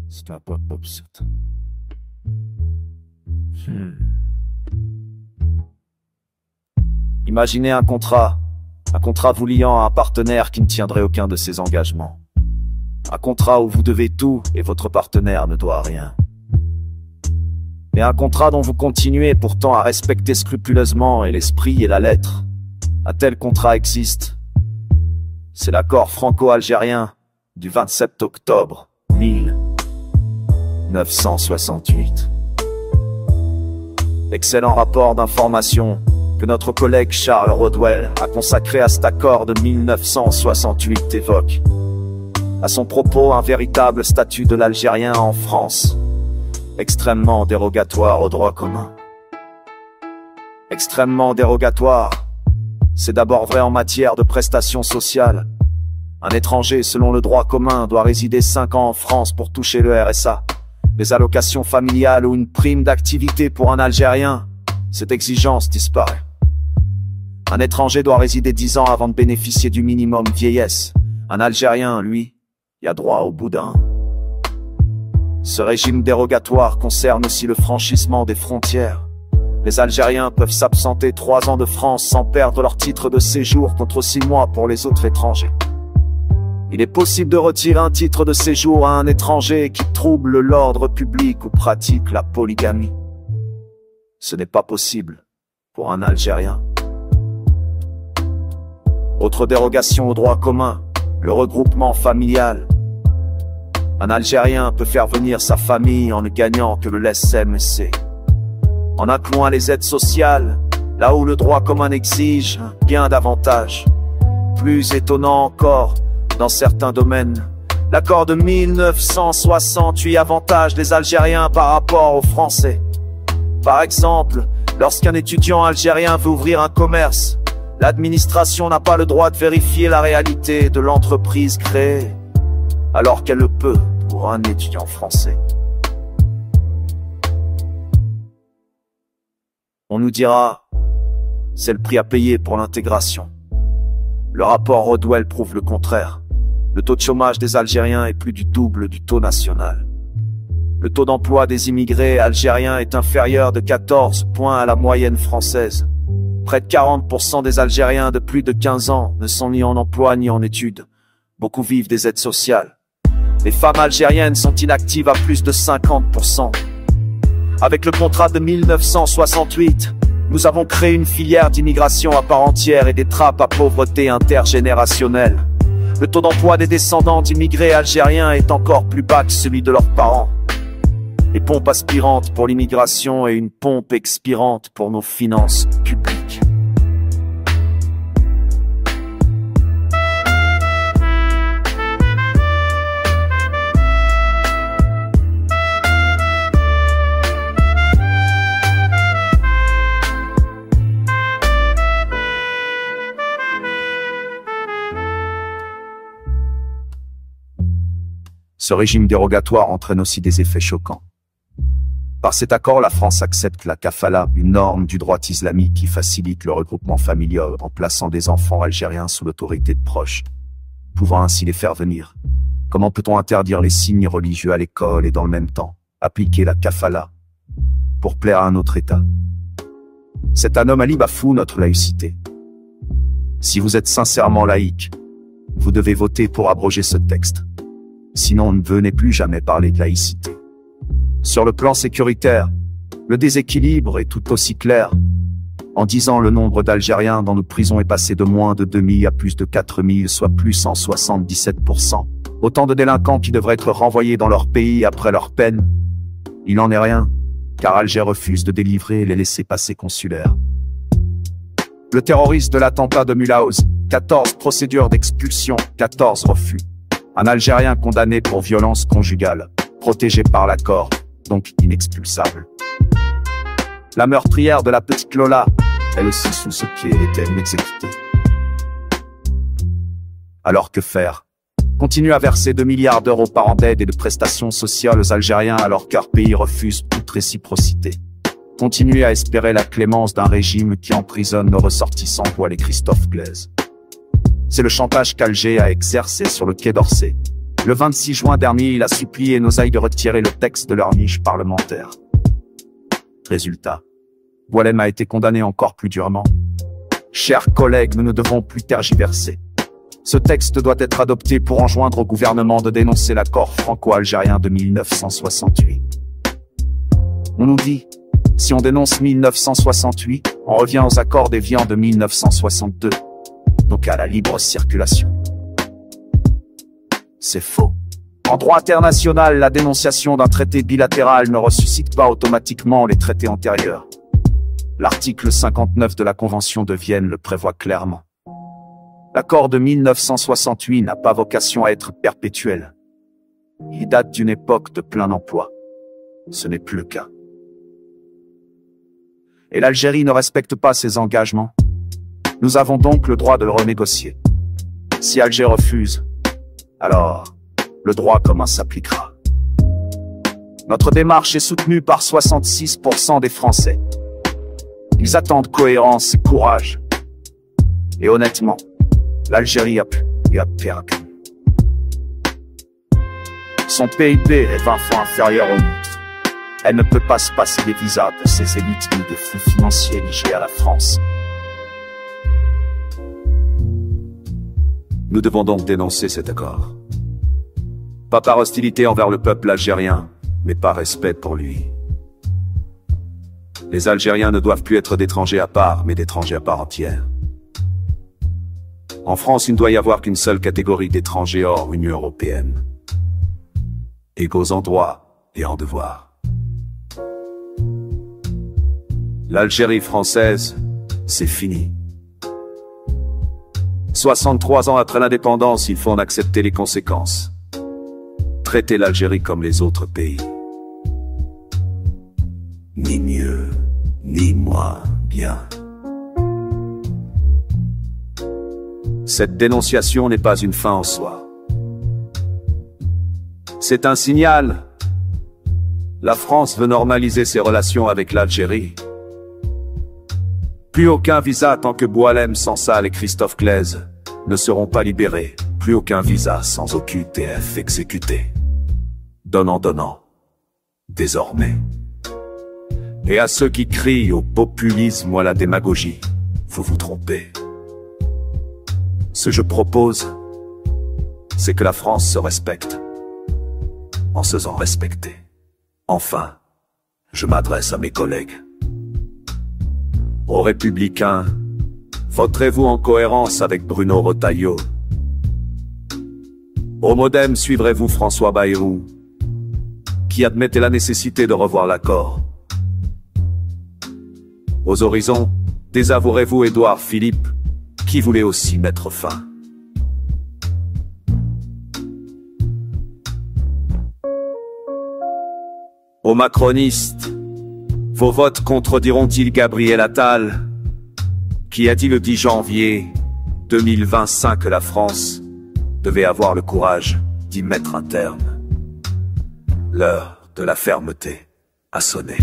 Stop up upset. Imaginez un contrat vous liant à un partenaire qui ne tiendrait aucun de ses engagements. Un contrat où vous devez tout et votre partenaire ne doit rien. Mais un contrat dont vous continuez pourtant à respecter scrupuleusement et l'esprit et la lettre. Un tel contrat existe. C'est l'accord franco-algérien du 27 octobre 1968. Excellent rapport d'information que notre collègue Charles Rodwell a consacré à cet accord de 1968 évoque à son propos un véritable statut de l'Algérien en France, extrêmement dérogatoire au droit commun. Extrêmement dérogatoire, c'est d'abord vrai en matière de prestations sociales. Un étranger, selon le droit commun, doit résider 5 ans en France pour toucher le RSA, les allocations familiales ou une prime d'activité. Pour un Algérien, cette exigence disparaît. Un étranger doit résider 10 ans avant de bénéficier du minimum vieillesse. Un Algérien, lui, y a droit au boudin. Ce régime dérogatoire concerne aussi le franchissement des frontières. Les Algériens peuvent s'absenter 3 ans de France sans perdre leur titre de séjour contre 6 mois pour les autres étrangers. Il est possible de retirer un titre de séjour à un étranger qui trouble l'ordre public ou pratique la polygamie. Ce n'est pas possible pour un Algérien. Autre dérogation au droit commun, le regroupement familial. Un Algérien peut faire venir sa famille en ne gagnant que le LSMC. En incluant les aides sociales, là où le droit commun exige bien davantage. Plus étonnant encore, dans certains domaines, l'accord de 1968 avantage les Algériens par rapport aux Français. Par exemple, lorsqu'un étudiant algérien veut ouvrir un commerce, l'administration n'a pas le droit de vérifier la réalité de l'entreprise créée, alors qu'elle le peut pour un étudiant français. On nous dira, c'est le prix à payer pour l'intégration. Le rapport Rodwell prouve le contraire. Le taux de chômage des Algériens est plus du double du taux national. Le taux d'emploi des immigrés algériens est inférieur de 14 points à la moyenne française. Près de 40% des Algériens de plus de 15 ans ne sont ni en emploi ni en études. Beaucoup vivent des aides sociales. Les femmes algériennes sont inactives à plus de 50%. Avec le contrat de 1968, nous avons créé une filière d'immigration à part entière et des trappes à pauvreté intergénérationnelle. Le taux d'emploi des descendants d'immigrés algériens est encore plus bas que celui de leurs parents. Les pompes aspirantes pour l'immigration et une pompe expirante pour nos finances publiques. Ce régime dérogatoire entraîne aussi des effets choquants. Par cet accord, la France accepte la kafala, une norme du droit islamique qui facilite le regroupement familial en plaçant des enfants algériens sous l'autorité de proches, pouvant ainsi les faire venir. Comment peut-on interdire les signes religieux à l'école et dans le même temps appliquer la kafala pour plaire à un autre État? Cette anomalie bafoue notre laïcité. Si vous êtes sincèrement laïque, vous devez voter pour abroger ce texte. Sinon, ne venez plus jamais parler de laïcité. Sur le plan sécuritaire, le déséquilibre est tout aussi clair. En 10 ans, le nombre d'Algériens dans nos prisons est passé de moins de 2000 à plus de 4000, soit plus 177%. Autant de délinquants qui devraient être renvoyés dans leur pays après leur peine. Il n'en est rien, car Alger refuse de délivrer les laissez-passer consulaires. Le terroriste de l'attentat de Mulhouse, 14 procédures d'expulsion, 14 refus. Un Algérien condamné pour violence conjugale, protégé par l'accord, donc inexpulsable. La meurtrière de la petite Lola, elle aussi sous ce pied était exécutée. Alors que faire? Continuer à verser 2 milliards d'euros par an d'aide et de prestations sociales aux Algériens alors qu'un pays refuse toute réciprocité. Continuer à espérer la clémence d'un régime qui emprisonne nos ressortissants voilés Christophe Glaise. C'est le chantage qu'Alger a exercé sur le Quai d'Orsay. Le 26 juin dernier, il a supplié Nosailles de retirer le texte de leur niche parlementaire. Résultat, Boualem a été condamné encore plus durement. Chers collègues, nous ne devons plus tergiverser. Ce texte doit être adopté pour enjoindre au gouvernement de dénoncer l'accord franco-algérien de 1968. On nous dit, si on dénonce 1968, on revient aux accords d'Évian de 1962, donc à la libre circulation. C'est faux. En droit international, la dénonciation d'un traité bilatéral ne ressuscite pas automatiquement les traités antérieurs. L'article 59 de la Convention de Vienne le prévoit clairement. L'accord de 1968 n'a pas vocation à être perpétuel. Il date d'une époque de plein emploi. Ce n'est plus le cas. Et l'Algérie ne respecte pas ses engagements. Nous avons donc le droit de le renégocier. Si Alger refuse, alors le droit commun s'appliquera. Notre démarche est soutenue par 66% des Français. Ils attendent cohérence et courage. Et honnêtement, l'Algérie a pu perdu. Son PIB est 20 fois inférieur au nôtre. Elle ne peut pas se passer des visas de ses élites ni des flux financiers liés à la France. Nous devons donc dénoncer cet accord. Pas par hostilité envers le peuple algérien, mais par respect pour lui. Les Algériens ne doivent plus être d'étrangers à part, mais d'étrangers à part entière. En France, il ne doit y avoir qu'une seule catégorie d'étrangers hors Union européenne. Égaux en droit et en devoir. L'Algérie française, c'est fini. 63 ans après l'indépendance, il faut en accepter les conséquences. Traiter l'Algérie comme les autres pays. Ni mieux, ni moins bien. Cette dénonciation n'est pas une fin en soi. C'est un signal. La France veut normaliser ses relations avec l'Algérie. Plus aucun visa tant que Boualem, Sansal et Christophe Claise ne seront pas libérés. Plus aucun visa sans OQTF exécuté. Donnant. Désormais. Et à ceux qui crient au populisme ou à la démagogie, vous vous trompez. Ce que je propose, c'est que la France se respecte, en se faisant respecter. Enfin, je m'adresse à mes collègues. Aux Républicains, voterez-vous en cohérence avec Bruno Retailleau? Au Modem, suivrez-vous François Bayrou, qui admettait la nécessité de revoir l'accord? Aux Horizons, désavouerez-vous Édouard Philippe, qui voulait aussi mettre fin? Aux macronistes, vos votes contrediront-ils Gabriel Attal, qui a dit le 10 janvier 2025 que la France devait avoir le courage d'y mettre un terme? L'heure de la fermeté a sonné.